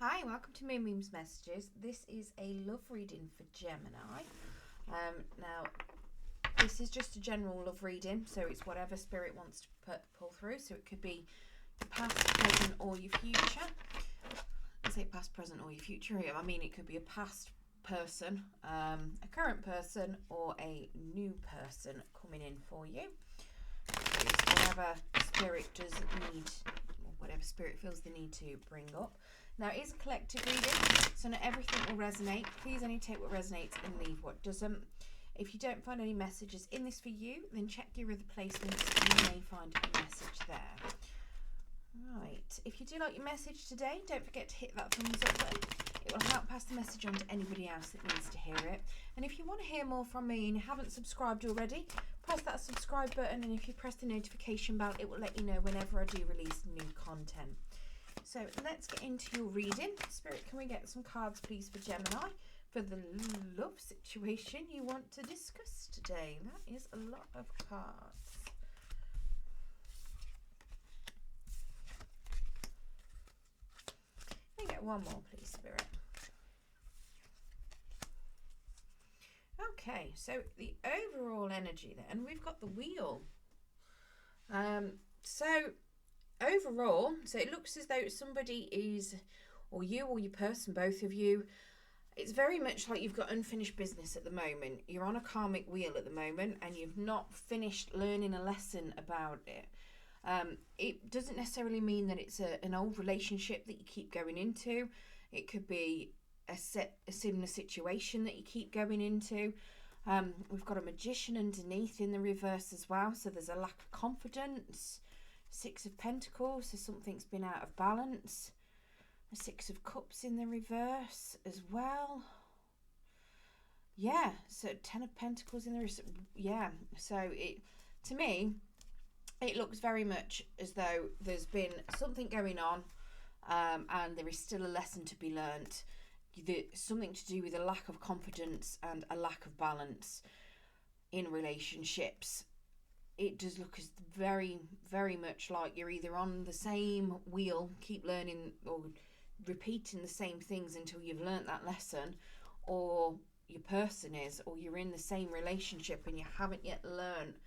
Hi, welcome to Moon Memes Messages. This is a love reading for Gemini. Now, this is just a general love reading, so it's whatever Spirit wants to pull through. So it could be your past, present, or your future. I say past, present, or your future here. I mean, it could be a past person, a current person, or a new person coming in for you. So it's whatever Spirit does need, or whatever Spirit feels the need to bring up. Now, it is a collective reading, so not everything will resonate. Please only take what resonates and leave what doesn't. If you don't find any messages in this for you, then check your other placements and you may find a message there. Right, if you do like your message today, don't forget to hit that thumbs up button. It will help pass the message on to anybody else that needs to hear it. And if you want to hear more from me and you haven't subscribed already, press that subscribe button, and if you press the notification bell, it will let you know whenever I do release new content. So let's get into your reading. Spirit, can we get some cards, please, for Gemini, for the love situation you want to discuss today? That is a lot of cards. Can we get one more, please, Spirit? Okay, so the overall energy then, we've got the wheel. Overall, so it looks as though somebody is, or you or your person, both of you, it's very much like you've got unfinished business at the moment. You're on a karmic wheel at the moment and you've not finished learning a lesson about it. It doesn't necessarily mean that it's an old relationship that you keep going into. It could be a similar situation that you keep going into. We've got a Magician underneath in the reverse as well, so there's a lack of confidence. Six of Pentacles, so something's been out of balance. A Six of Cups in the reverse as well. Yeah, so Ten of Pentacles in the reverse. Yeah, so to me, it looks very much as though there's been something going on, and there is still a lesson to be learnt. Something to do with a lack of confidence and a lack of balance in relationships. It does look as very, very much like you're either on the same wheel, keep learning or repeating the same things until you've learnt that lesson, or your person is, or you're in the same relationship and you haven't yet learned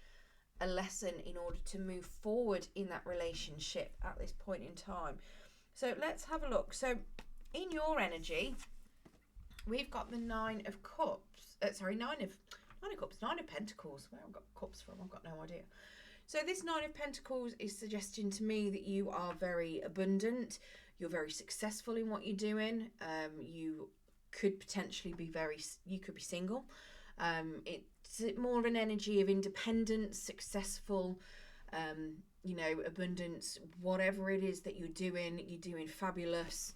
a lesson in order to move forward in that relationship at this point in time. So let's have a look. So in your energy, we've got the Nine of Cups. Nine of Pentacles. Where I've got cups from, I've got no idea. So this Nine of Pentacles is suggesting to me that you are very abundant. You're very successful in what you're doing. You could potentially be you could be single. It's more of an energy of independence, successful, abundance. Whatever it is that you're doing fabulous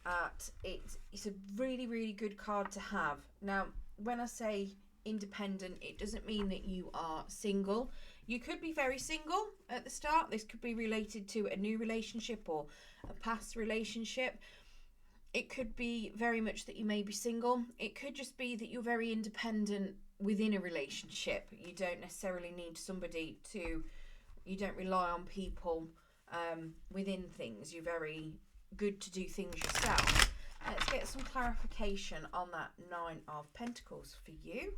at. It's a really, really good card to have. Now, when I say independent, it doesn't mean that you are single. You could be very single at the start. This could be related to a new relationship or a past relationship. It could be very much that you may be single. It could just be that you're very independent within a relationship. You don't necessarily need somebody you don't rely on people within things. You're very good to do things yourself. Let's get some clarification on that Nine of Pentacles for you.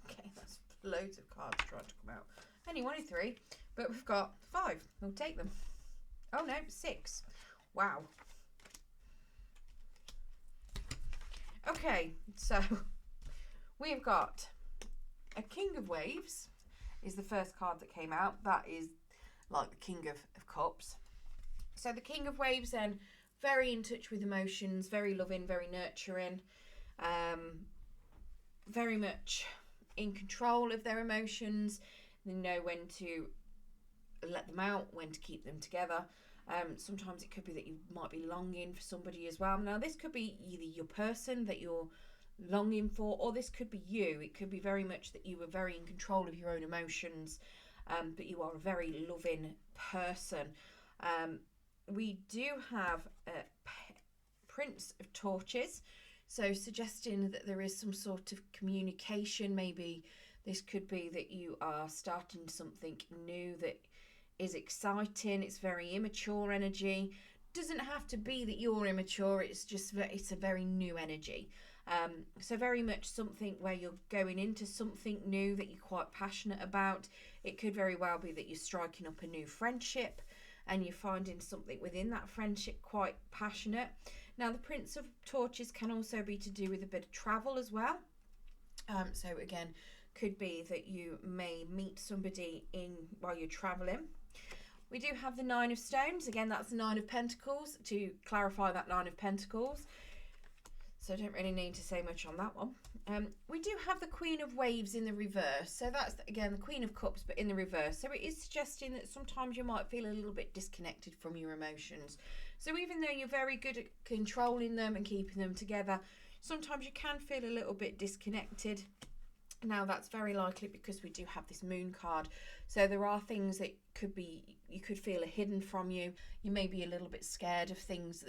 Okay, that's loads of cards trying to come out. Only wanted 3, but we've got 5. We'll take them. Oh no, 6. Wow. Okay, so we've got a King of Waves is the first card that came out. That is like the King of Cups. So the King of Waves then, very in touch with emotions, very loving, very nurturing, very much in control of their emotions. They know when to let them out, when to keep them together. Sometimes it could be that you might be longing for somebody as well. Now, this could be either your person that you're longing for, or this could be you. It could be very much that you were very in control of your own emotions, but you are a very loving person. We do have a Prince of Torches, so suggesting that there is some sort of communication. Maybe this could be that you are starting something new that is exciting. It's very immature energy. Doesn't have to be that you're immature, it's just it's a very new energy. So very much something where you're going into something new that you're quite passionate about. It could very well be that you're striking up a new friendship and you're finding something within that friendship quite passionate. Now the Prince of Torches can also be to do with a bit of travel as well. So again, could be that you may meet somebody while you're traveling. We do have the Nine of Stones. Again, that's the Nine of Pentacles, to clarify that Nine of Pentacles. So I don't really need to say much on that one. We do have the Queen of Waves in the reverse. So that's, again, the Queen of Cups, but in the reverse. So it is suggesting that sometimes you might feel a little bit disconnected from your emotions. So even though you're very good at controlling them and keeping them together, sometimes you can feel a little bit disconnected. Now that's very likely because we do have this Moon card. So there are things that could be, you could feel are hidden from you. You may be a little bit scared of things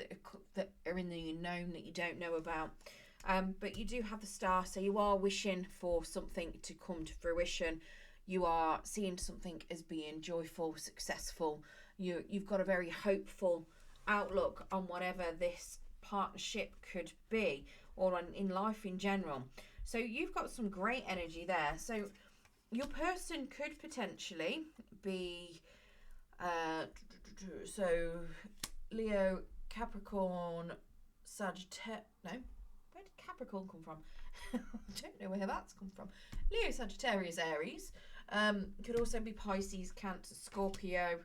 that are in the unknown that you don't know about. But you do have the Star, so you are wishing for something to come to fruition. You are seeing something as being joyful, successful. You've got a very hopeful outlook on whatever this partnership could be, or in life in general. So you've got some great energy there. So your person could potentially be, so Leo, Capricorn, Sagittarius. No, where did Capricorn come from? I don't know where that's come from. Leo, Sagittarius, Aries. Could also be Pisces, Cancer, Scorpio.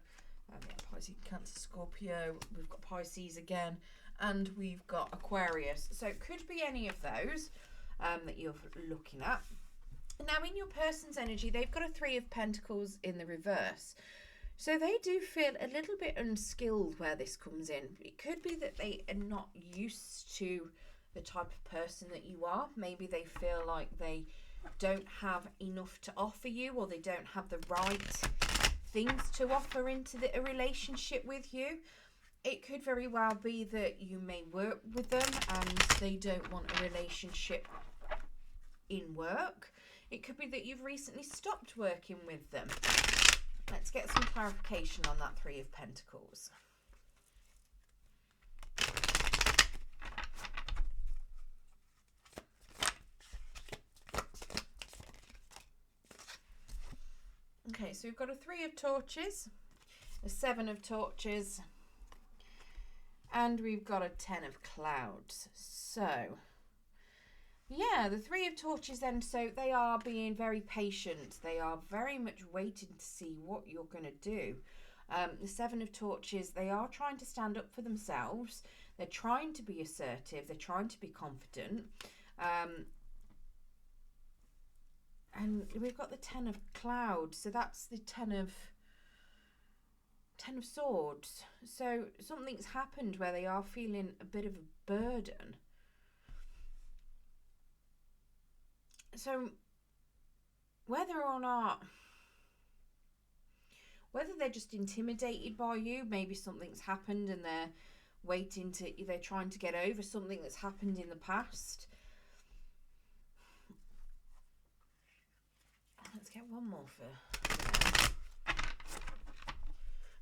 Pisces, Cancer, Scorpio. We've got Pisces again. And we've got Aquarius. So it could be any of those that you're looking at. Now in your person's energy, they've got a Three of Pentacles in the reverse. So they do feel a little bit unskilled where this comes in. It could be that they are not used to the type of person that you are. Maybe they feel like they don't have enough to offer you, or they don't have the right things to offer into a relationship with you. It could very well be that you may work with them and they don't want a relationship in work. It could be that you've recently stopped working with them. Let's get some clarification on that Three of Pentacles. Okay, so we've got a Three of Torches, a Seven of Torches, and we've got a Ten of Clouds. So yeah, the Three of Torches then, so they are being very patient. They are very much waiting to see what you're going to do. The Seven of Torches, they are trying to stand up for themselves. They're trying to be assertive. They're trying to be confident. And we've got the Ten of Clouds. So that's the Ten of Swords. So something's happened where they are feeling a bit of a burden. So whether they're just intimidated by you, maybe something's happened and they're trying to get over something that's happened in the past. Let's get one more for...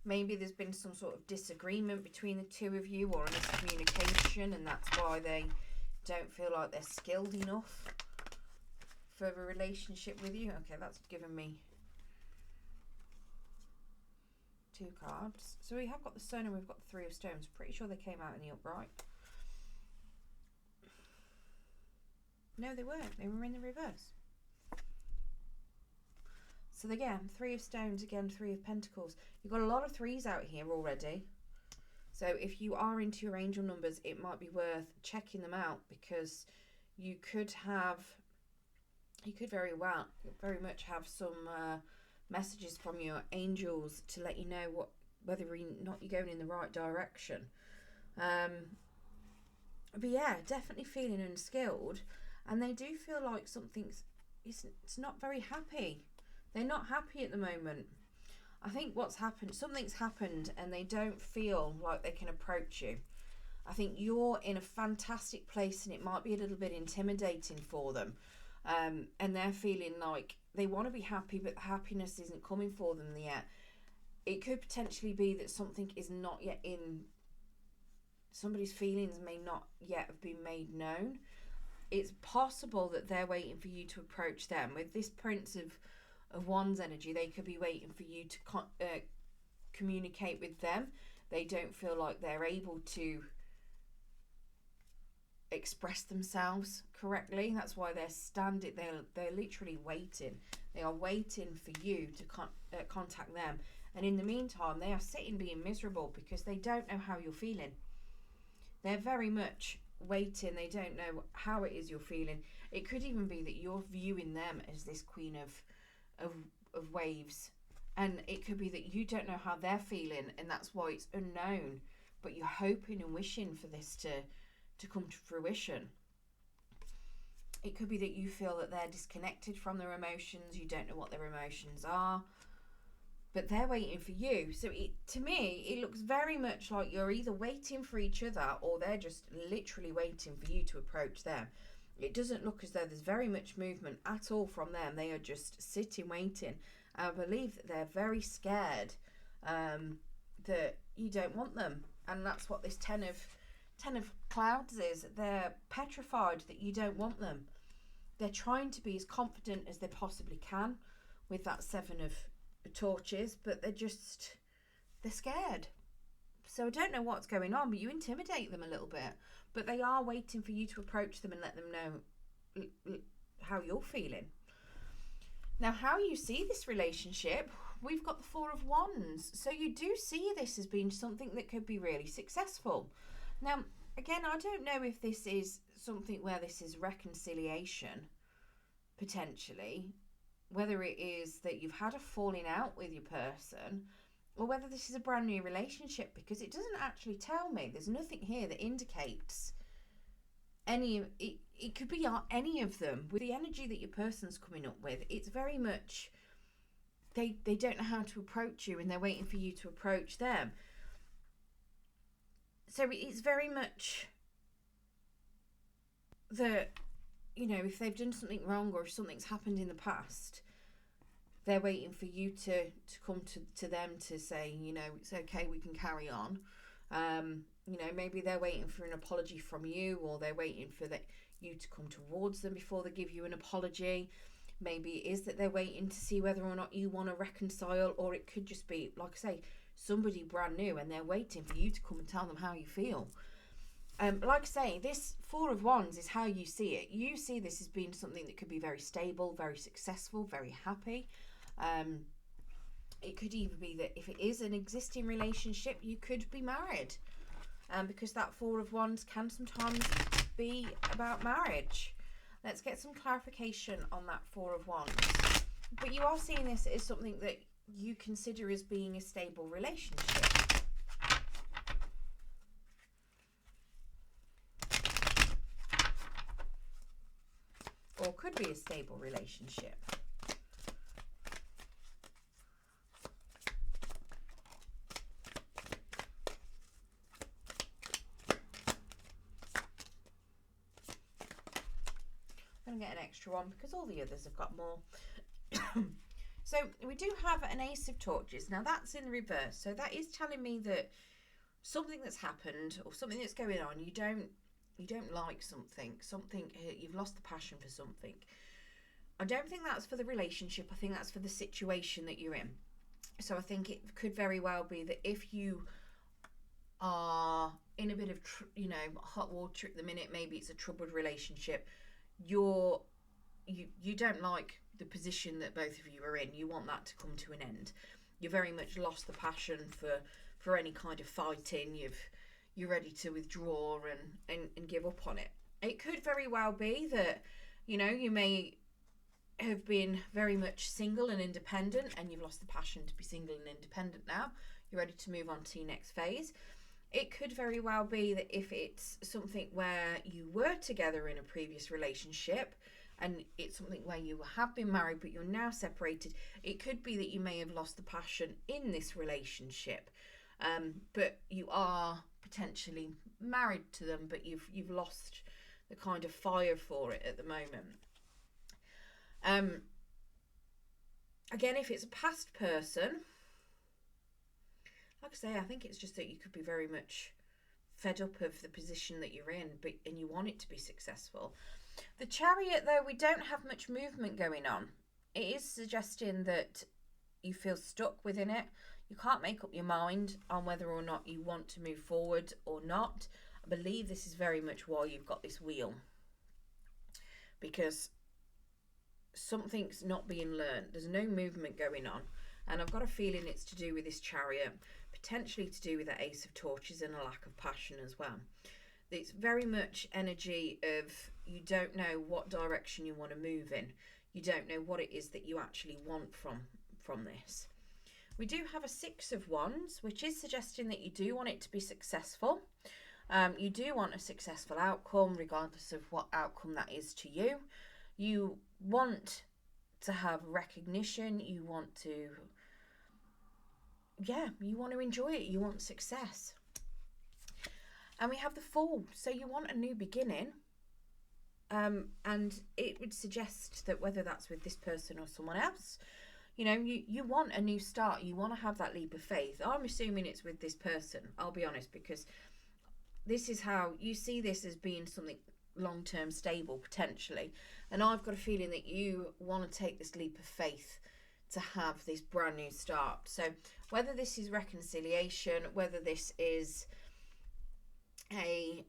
Maybe there's been some sort of disagreement between the two of you, or a miscommunication, and that's why they don't feel like they're skilled enough for a relationship with you. Okay, that's given me 2 cards. So we have got the Sun and we've got the Three of Stones. Pretty sure they came out in the upright. No, they weren't. They were in the reverse. So again, Three of Stones, again, Three of Pentacles. You've got a lot of threes out here already. So if you are into your angel numbers, it might be worth checking them out, because you could very much have some messages from your angels to let you know whether or not you're going in the right direction. But yeah, definitely feeling unskilled. and they do feel like it's not very happy. They're not happy at the moment. I think what's happened, something's happened, and they don't feel like they can approach you. I think you're in a fantastic place, and it might be a little bit intimidating for them. And they're feeling like they want to be happy, but the happiness isn't coming for them yet. It could potentially be that something is not yet in, somebody's feelings may not yet have been made known. It's possible that they're waiting for you to approach them. With this Prince of Wands energy, they could be waiting for you to communicate with them. They don't feel like they're able to express themselves correctly. That's why they're standing. They're literally waiting. They are waiting for you to contact them. And in the meantime, they are sitting being miserable because they don't know how you're feeling. They're very much waiting. They don't know how it is you're feeling. It could even be that you're viewing them as this queen of waves, and it could be that you don't know how they're feeling, and that's why it's unknown, but you're hoping and wishing for this to come to fruition. It could be that you feel that they're disconnected from their emotions. You don't know what their emotions are, but they're waiting for you. So to me, it looks very much like you're either waiting for each other, or they're just literally waiting for you to approach them. It doesn't look as though there's very much movement at all from them. They are just sitting, waiting. I believe that they're very scared that you don't want them. And that's what this Ten of Clouds is. They're petrified that you don't want them. They're trying to be as confident as they possibly can with that Seven of Torches, but they're scared. So I don't know what's going on, but you intimidate them a little bit. But they are waiting for you to approach them and let them know how you're feeling. Now, how you see this relationship, we've got the Four of Wands. So you do see this as being something that could be really successful. Now, again, I don't know if this is something where this is reconciliation, potentially. Whether it is that you've had a falling out with your person, or whether this is a brand new relationship, because it doesn't actually tell me. There's nothing here that indicates it could be any of them. With the energy that your person's coming up with, it's very much they don't know how to approach you, and they're waiting for you to approach them. So it's very much that, you know, if they've done something wrong or if something's happened in the past, they're waiting for you to come to them to say, you know, it's okay, we can carry on. You know, maybe they're waiting for an apology from you, or they're waiting for you to come towards them before they give you an apology. Maybe it is that they're waiting to see whether or not you want to reconcile, or it could just be, like I say, somebody brand new, and they're waiting for you to come and tell them how you feel. Like I say, this Four of Wands is how you see it. You see this as being something that could be very stable, very successful, very happy. It could even be that if it is an existing relationship, you could be married. Because that Four of Wands can sometimes be about marriage. Let's get some clarification on that Four of Wands. But you are seeing this as something that you consider as being a stable relationship. Or could be a stable relationship. I'm going to get an extra one because all the others have got more. So we do have an Ace of Torches. Now that's in reverse. So that is telling me that something that's happened or something that's going on, you don't like something, you've lost the passion for something. I don't think that's for the relationship. I think that's for the situation that you're in. So I think it could very well be that if you are in a bit of, hot water at the minute, maybe it's a troubled relationship, you don't like the position that both of you are in. You want that to come to an end. You very much lost the passion for any kind of fighting. You're ready to withdraw and give up on it. It could very well be that, you may have been very much single and independent, and you've lost the passion to be single and independent now. You're ready to move on to your next phase. It could very well be that if it's something where you were together in a previous relationship and it's something where you have been married but you're now separated, it could be that you may have lost the passion in this relationship, but you are potentially married to them, but you've lost the kind of fire for it at the moment. Again, if it's a past person, like I say, I think it's just that you could be very much fed up of the position that you're in, and you want it to be successful. The Chariot, though, we don't have much movement going on. It is suggesting that you feel stuck within it. You can't make up your mind on whether or not you want to move forward or not. I believe this is very much why you've got this wheel, because something's not being learned. There's no movement going on, and I've got a feeling it's to do with this Chariot, potentially to do with the Ace of Torches and a lack of passion as well. It's very much energy of you don't know what direction you want to move in. You don't know what it is that you actually want from this. We do have a Six of Wands, which is suggesting that you do want it to be successful. You do want a successful outcome, regardless of what outcome that is to you. You want to have recognition. You want to, you want to enjoy it. You want success. And we have the Fool. So you want a new beginning. And it would suggest that whether that's with this person or someone else, you want a new start. You want to have that leap of faith. I'm assuming it's with this person, I'll be honest, because this is how you see this as being something long-term stable, potentially. And I've got a feeling that you want to take this leap of faith to have this brand new start. So whether this is reconciliation, whether this is a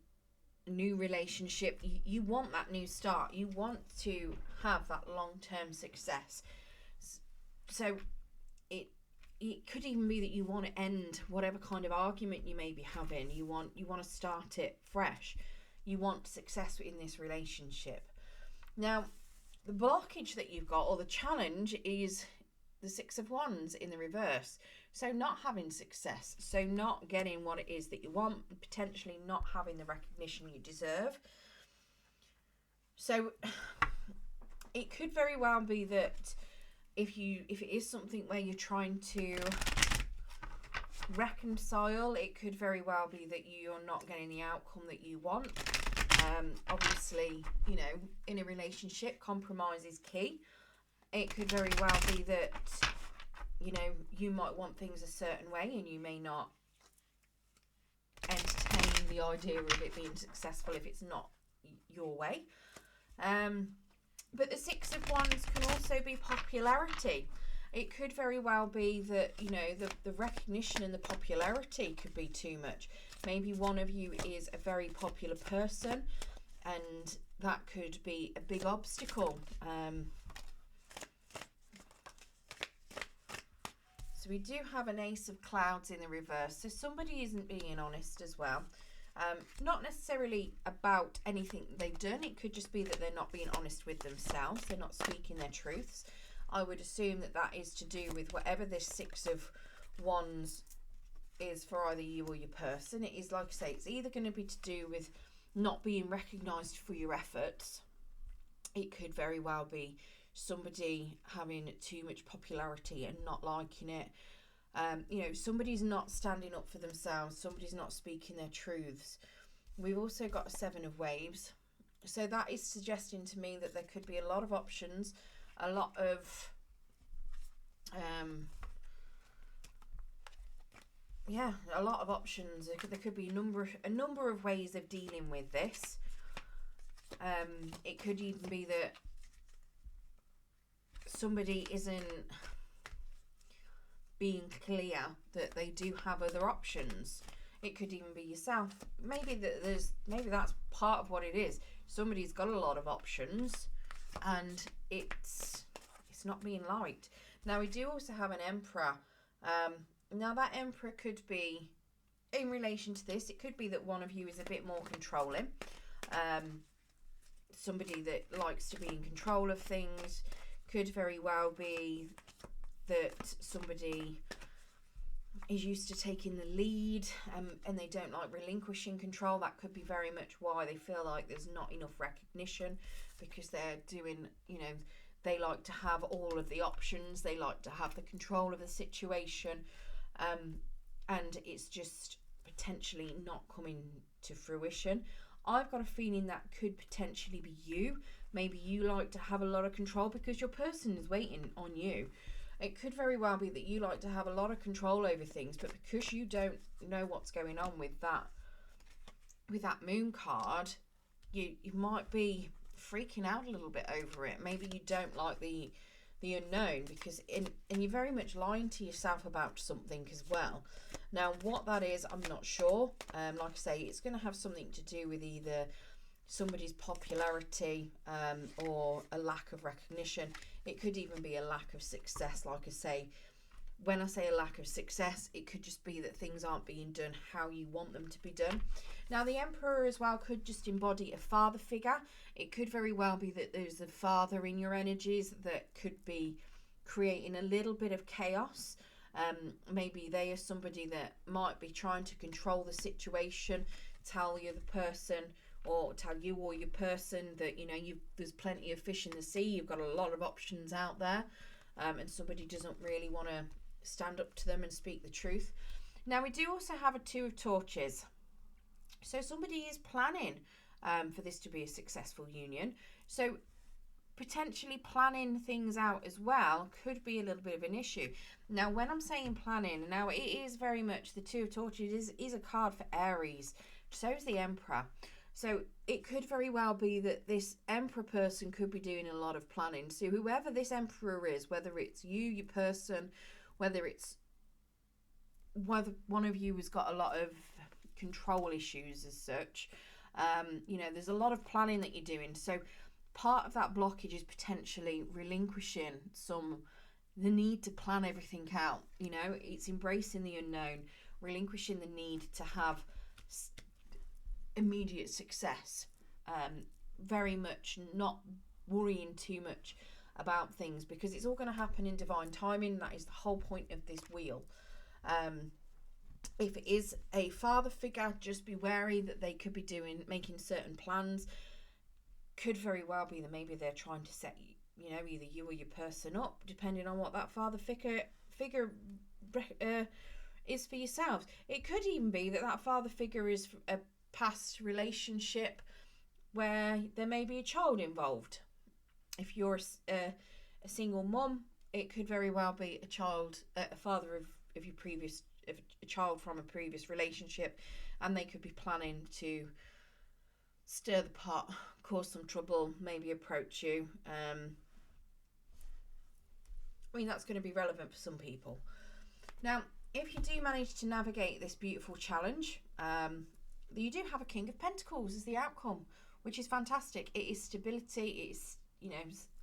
new relationship, you want that new start. You want to have that long-term success. So it could even be that you want to end whatever kind of argument you may be having. You want to start it fresh. You want success in this relationship. Now, the blockage that you've got, or the challenge, is the Six of Wands in the reverse. So not having success, so not getting what it is that you want, potentially not having the recognition you deserve. So it could very well be that if it is something where you're trying to reconcile, it could very well be that you're not getting the outcome that you want. Obviously, in a relationship, compromise is key. It could very well be that you might want things a certain way and you may not entertain the idea of it being successful if it's not your way. But the Six of Wands can also be popularity. It could very well be that, the recognition and the popularity could be too much. Maybe one of you is a very popular person and that could be a big obstacle. So we do have an Ace of Clouds in the reverse. So somebody isn't being honest as well. Not necessarily about anything they've done. It could just be that they're not being honest with themselves. They're not speaking their truths. I would assume that is to do with whatever this Six of Wands is for either you or your person. It is, like I say, it's either going to be to do with not being recognised for your efforts. It could very well be somebody having too much popularity and not liking it. Somebody's not standing up for themselves. Somebody's not speaking their truths. We've also got a Seven of Waves. So that is suggesting to me that there could be a lot of options, a lot of options. There could be a number of ways of dealing with this. It could even be that somebody isn't being clear that they do have other options. It could even be yourself. Maybe that's part of what it is. Somebody's got a lot of options and it's not being liked. Now we do also have an Emperor. Now that Emperor could be in relation to this. It could be that one of you is a bit more controlling. Somebody that likes to be in control of things. Could very well be that somebody is used to taking the lead, and they don't like relinquishing control. That could be very much why they feel like there's not enough recognition, because they're doing, they like to have all of the options. They like to have the control of the situation, and it's just potentially not coming to fruition. I've got a feeling that could potentially be you. Maybe you like to have a lot of control because your person is waiting on you. It could very well be that you like to have a lot of control over things, but because you don't know what's going on with that moon card, you might be freaking out a little bit over it. Maybe you don't like the unknown, and you're very much lying to yourself about something as well. Now, what that is, I'm not sure. Like I say, it's going to have something to do with either somebody's popularity, or a lack of recognition. It could even be a lack of success. Like I say, when I say a lack of success, it could just be that things aren't being done how you want them to be done. Now, the Emperor as well could just embody a father figure. It could very well be that there's a father in your energies that could be creating a little bit of chaos. Maybe they are somebody that might be trying to control the situation, tell you the person, or tell you or your person that there's plenty of fish in the sea, you've got a lot of options out there, and somebody doesn't really want to stand up to them and speak the truth. Now, we do also have a Two of Torches, so somebody is planning for this to be a successful union. So potentially planning things out as well could be a little bit of an issue. Now, when I'm saying planning, now it is very much, the Two of Torches is a card for Aries. So is the Emperor. So it could very well be that this Emperor person could be doing a lot of planning. So whoever this Emperor is, whether it's you, your person, whether one of you has got a lot of control issues as such, there's a lot of planning that you're doing. So part of that blockage is potentially relinquishing the need to plan everything out. It's embracing the unknown, relinquishing the need to have immediate success, very much not worrying too much about things, because it's all going to happen in divine timing. That is the whole point of this wheel. If it is a father figure, just be wary that they could be making certain plans. Could very well be that maybe they're trying to set either you or your person up, depending on what that father figure is for yourselves. It could even be that father figure is a past relationship where there may be a child involved. If you're a single mum, it could very well be a father of your previous, a child from a previous relationship, and they could be planning to stir the pot, cause some trouble, maybe approach you. That's going to be relevant for some people. Now, if you do manage to navigate this beautiful challenge, you do have a King of Pentacles as the outcome, which is fantastic. It is stability. It's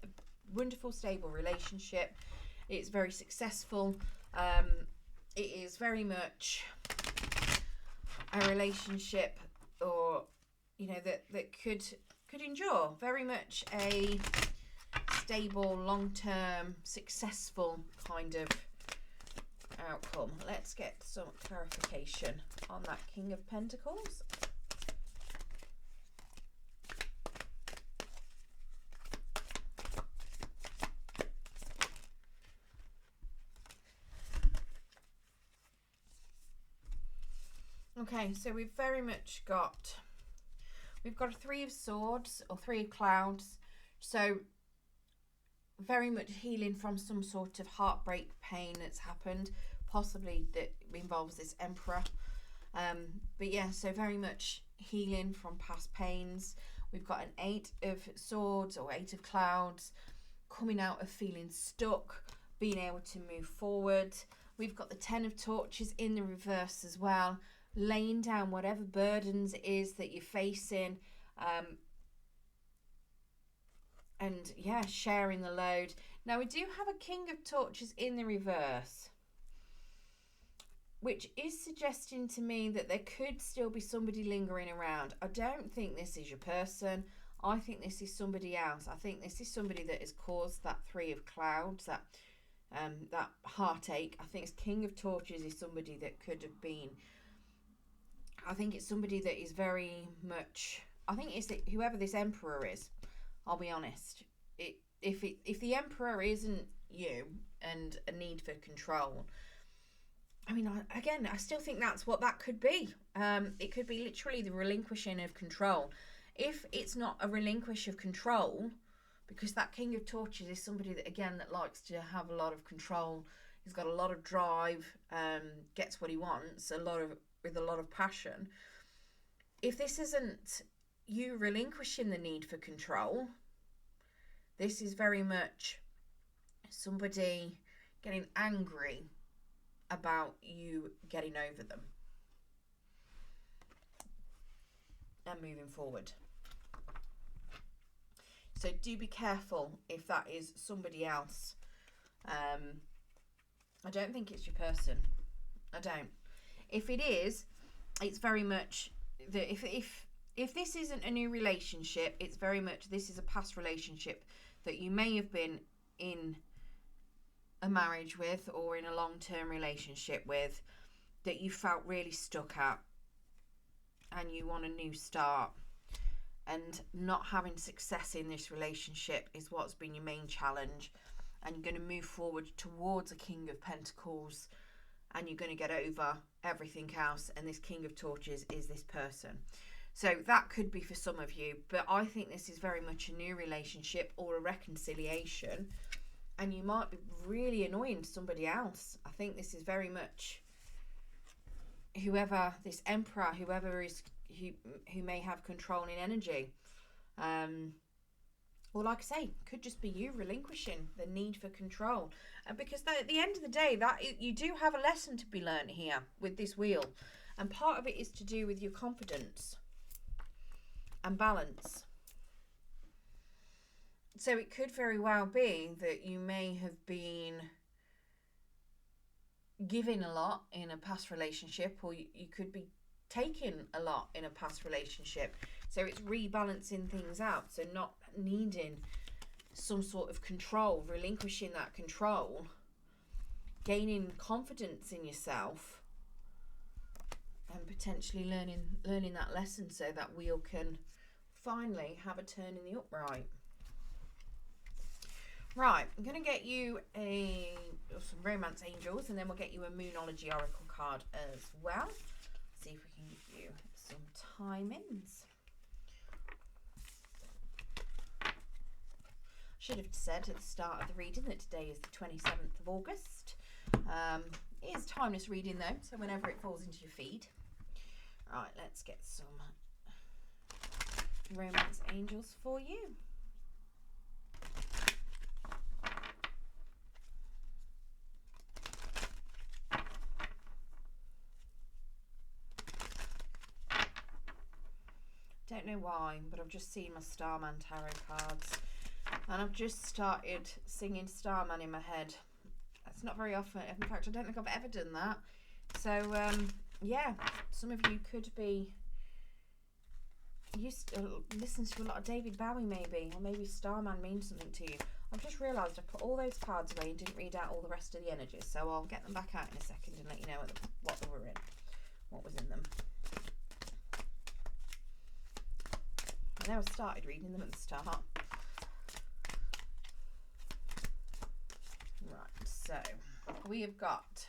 a wonderful, stable relationship. It's very successful. It is very much a relationship, or that could endure. Very much a stable, long-term, successful kind of outcome. Let's get some clarification on that King of Pentacles. Okay, so we've got a Three of Swords or Three of Clouds. So very much healing from some sort of heartbreak, pain that's happened, possibly that involves this Emperor. But yeah, so very much healing from past pains. We've got an Eight of Swords or Eight of Clouds, coming out of feeling stuck, being able to move forward. We've got the Ten of Torches in the reverse as well, laying down whatever burdens it is that you're facing, and yeah, sharing the load. Now, we do have a King of Torches in the reverse, which is suggesting to me that there could still be somebody lingering around. I don't think this is your person. I think this is somebody else. I think this is somebody that has caused that Three of Clouds, that that heartache. I think King of Torches is somebody that could have been, I think it's somebody that is very much, I think it's whoever this Emperor is, I'll be honest. If the Emperor isn't you and a need for control, I mean, I still think that's what that could be. It could be literally the relinquishing of control. If it's not a relinquish of control, because that King of Torches is somebody that, again, that likes to have a lot of control. He's got a lot of drive, gets what he wants, with a lot of passion. If this isn't you relinquishing the need for control, this is very much somebody getting angry about you getting over them and moving forward. So do be careful if that is somebody else. I don't think it's your person. I don't. If it is, it's very much that if this isn't a new relationship, it's very much this is a past relationship that you may have been in a marriage with or in a long-term relationship with, that you felt really stuck at and you want a new start. And not having success in this relationship is what's been your main challenge. And you're going to move forward towards a King of Pentacles, and you're going to get over everything else. And this King of Torches is this person. So that could be for some of you. But I think this is very much a new relationship or a reconciliation. And you might be really annoying somebody else. I think this is very much whoever this Emperor, whoever is who may have controlling energy, or like I say, could just be you relinquishing the need for control. And because at the end of the day, that you do have a lesson to be learned here with this wheel, and part of it is to do with your confidence and balance. So it could very well be that you may have been giving a lot in a past relationship, or you could be taking a lot in a past relationship. So it's rebalancing things out. So not needing some sort of control, relinquishing that control, gaining confidence in yourself, and potentially learning that lesson so that wheel can finally have a turn in the upright. Right, I'm going to get you some romance angels, and then we'll get you a Moonology oracle card as well. See if we can give you some timings. Should have said at the start of the reading that today is the 27th of August. It is a timeless reading though, so whenever it falls into your feed. Right, let's get some romance angels for you. Don't know why, but I've just seen my Starman tarot cards, and I've just started singing Starman in my head. That's not very often. In fact, I don't think I've ever done that. So yeah, some of you could be used to listen to a lot of David Bowie, maybe, or maybe Starman means something to you. I've just realised I put all those cards away and didn't read out all the rest of the energies, so I'll get them back out in a second and let you know what they were in, what was in them. I know I started reading them at the start. Right, so we have got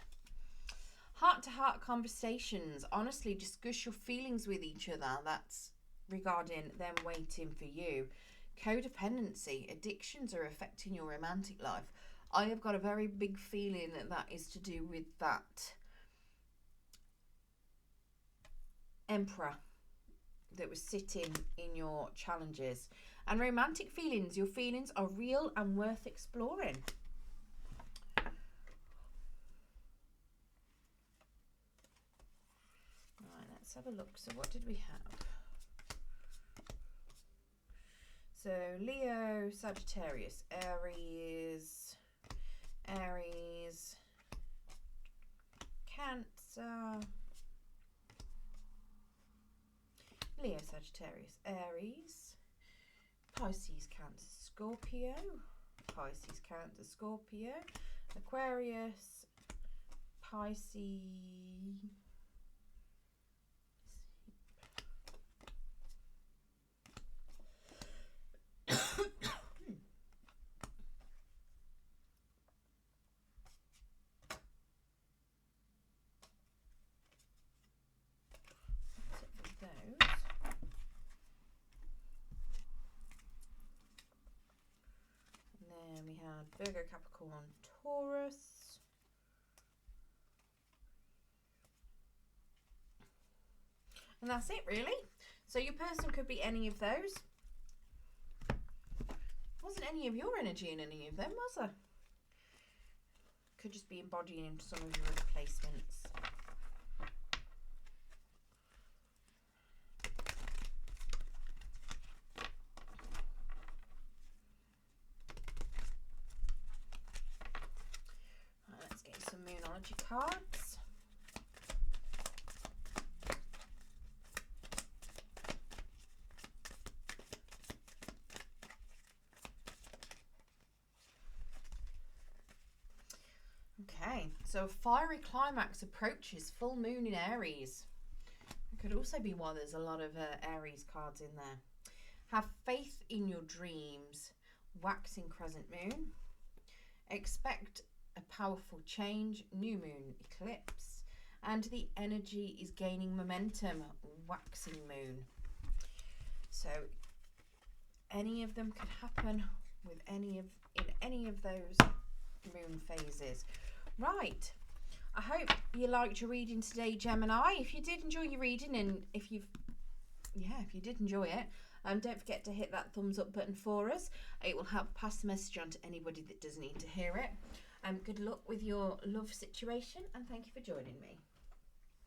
heart-to-heart conversations. Honestly, discuss your feelings with each other. That's regarding them waiting for you. Codependency. Addictions are affecting your romantic life. I have got a very big feeling that is to do with that Emperor that was sitting in your challenges. And romantic feelings. Your feelings are real and worth exploring. Right, let's have a look. So what did we have? So Leo, Sagittarius, Aries, Cancer, Leo, Sagittarius, Aries, Pisces, Cancer, Scorpio, Pisces, Cancer, Scorpio, Aquarius, Pisces, we had Virgo, Capricorn, Taurus. And that's it, really. So your person could be any of those. Wasn't any of your energy in any of them, was there? Could just be embodying some of your other placements. Moonology cards. Okay, so fiery climax approaches, full moon in Aries. It could also be why there's a lot of Aries cards in there. Have faith in your dreams, waxing crescent moon. Expect a powerful change, new moon eclipse, and the energy is gaining momentum, waxing moon. So any of them could happen with in any of those moon phases. Right, I hope you liked your reading today, Gemini. If you did enjoy your reading, and if you did enjoy it, don't forget to hit that thumbs up button for us. It will help pass the message on to anybody that does need to hear it. Good luck with your love situation, and thank you for joining me.